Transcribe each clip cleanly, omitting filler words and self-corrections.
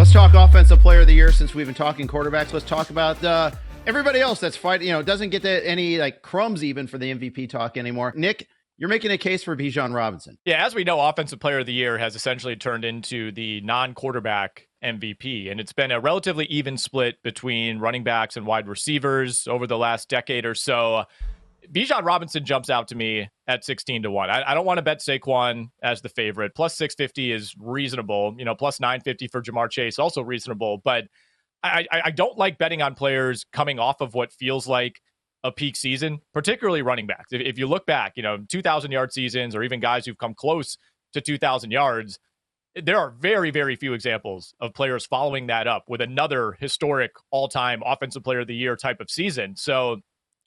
Let's talk offensive player of the year since we've been talking quarterbacks. Let's talk about everybody else that's fighting, doesn't get any like crumbs even for the MVP talk anymore. Nick, you're making a case for Bijan Robinson. Yeah, as we know, offensive player of the year has essentially turned into the non-quarterback MVP, and it's been a relatively even split between running backs and wide receivers over the last decade or so. Bijan Robinson jumps out to me at 16-1. I don't want to bet Saquon as the favorite. Plus 650 is reasonable. Plus 950 for Jamar Chase, also reasonable. But I don't like betting on players coming off of what feels like a peak season, particularly running backs. If you look back, 2,000-yard seasons or even guys who've come close to 2,000 yards, there are very, very few examples of players following that up with another historic all-time offensive player of the year type of season. So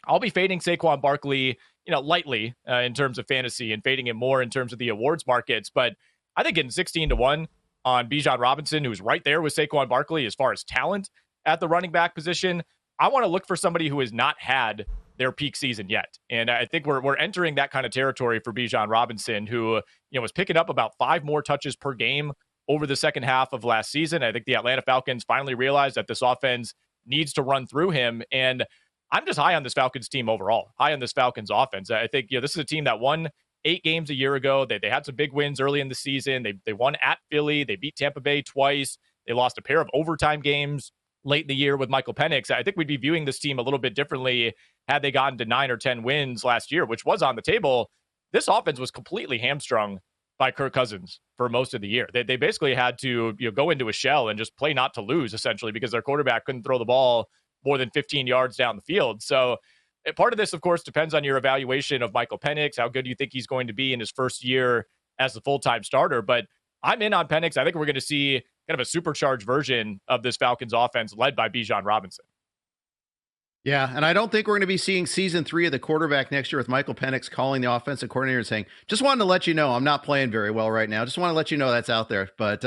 I'll be fading Saquon Barkley, lightly in terms of fantasy and fading him more in terms of the awards markets. But I think getting 16-1 on Bijan Robinson, who's right there with Saquon Barkley as far as talent at the running back position, I want to look for somebody who has not had their peak season yet. And I think we're entering that kind of territory for Bijan Robinson, who, was picking up about 5 more touches per game over the second half of last season. I think the Atlanta Falcons finally realized that this offense needs to run through him. And I'm just high on this Falcons team overall, high on this Falcons offense. I think, this is a team that won 8 games a year ago. They had some big wins early in the season. They won at Philly. They beat Tampa Bay twice. They lost a pair of overtime games late in the year with Michael Penix. I think we'd be viewing this team a little bit differently had they gotten to 9 or 10 wins last year, which was on the table. This offense was completely hamstrung by Kirk Cousins for most of the year. They basically had to go into a shell and just play not to lose, essentially, because their quarterback couldn't throw the ball more than 15 yards down the field. So part of this, of course, depends on your evaluation of Michael Penix, how good you think he's going to be in his first year as the full-time starter. But I'm in on Penix. I think we're going to see kind of a supercharged version of this Falcons offense led by Bijan Robinson. Yeah, and I don't think we're going to be seeing season 3 of the quarterback next year with Michael Penix calling the offensive coordinator and saying, just wanted to let you know I'm not playing very well right now. Just want to let you know that's out there. But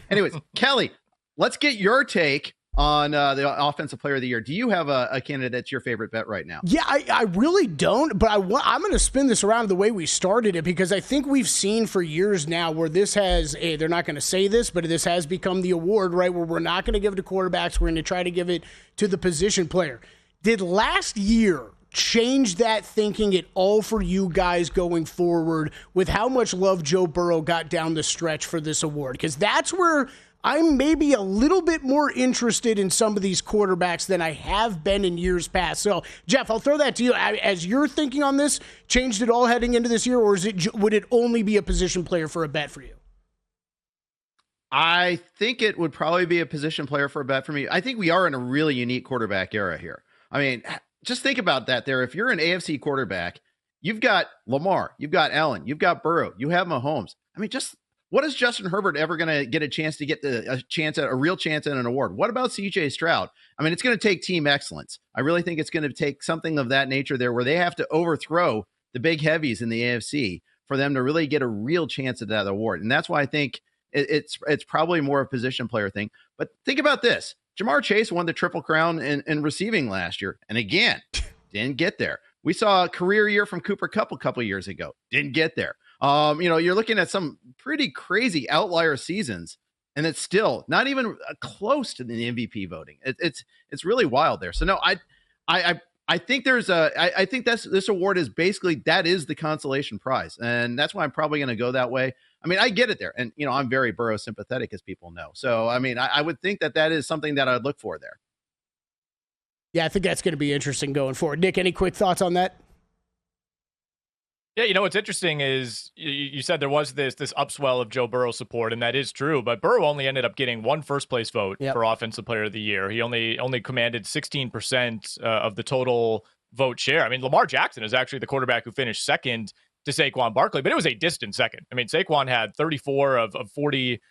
anyways, Kelley, let's get your take on the offensive player of the year. Do you have a candidate that's your favorite bet right now? Yeah, I really don't, but I'm going to spin this around the way we started it, because I think we've seen for years now where this has, they're not going to say this, but this has become the award, right, where we're not going to give it to quarterbacks. We're going to try to give it to the position player. Did last year change that thinking at all for you guys going forward with how much love Joe Burrow got down the stretch for this award? Because that's where I'm maybe a little bit more interested in some of these quarterbacks than I have been in years past. So, Jeff, I'll throw that to you. As you're thinking on this, changed it all heading into this year, or would it only be a position player for a bet for you? I think it would probably be a position player for a bet for me. I think we are in a really unique quarterback era here. I mean, just think about that there. If you're an AFC quarterback, you've got Lamar, you've got Allen, you've got Burrow, you have Mahomes. I mean, just what is Justin Herbert ever going to get a chance to get a real chance at an award? What about CJ Stroud? I mean, it's going to take team excellence. I really think it's going to take something of that nature there where they have to overthrow the big heavies in the AFC for them to really get a real chance at that award. And that's why I think it's probably more of a position player thing. But think about this. Jamar Chase won the Triple Crown in receiving last year. And again, didn't get there. We saw a career year from Cooper Kupp a couple years ago. Didn't get there. You're looking at some pretty crazy outlier seasons, and it's still not even close to the MVP voting. It's really wild there. So no, I think I think this award is basically, that is the consolation prize. And that's why I'm probably going to go that way. I mean, I get it there. And, I'm very Burrow sympathetic, as people know. So, I mean, I would think that is something that I'd look for there. Yeah, I think that's going to be interesting going forward. Nick, any quick thoughts on that? Yeah, what's interesting is you said there was this upswell of Joe Burrow support, and that is true, but Burrow only ended up getting 1 first-place vote for Offensive Player of the Year. He only commanded 16% of the total vote share. I mean, Lamar Jackson is actually the quarterback who finished second to Saquon Barkley, but it was a distant second. I mean, Saquon had 34 of 40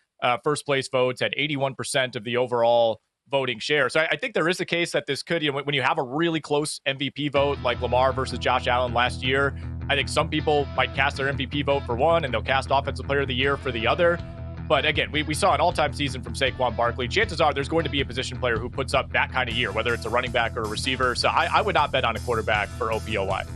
first-place votes, had 81% of the overall voting share. So I think there is a case that this could, when you have a really close MVP vote like Lamar versus Josh Allen last year, I think some people might cast their MVP vote for one and they'll cast Offensive Player of the Year for the other. But again, we saw an all-time season from Saquon Barkley. Chances are there's going to be a position player who puts up that kind of year, whether it's a running back or a receiver. So I would not bet on a quarterback for OPOY.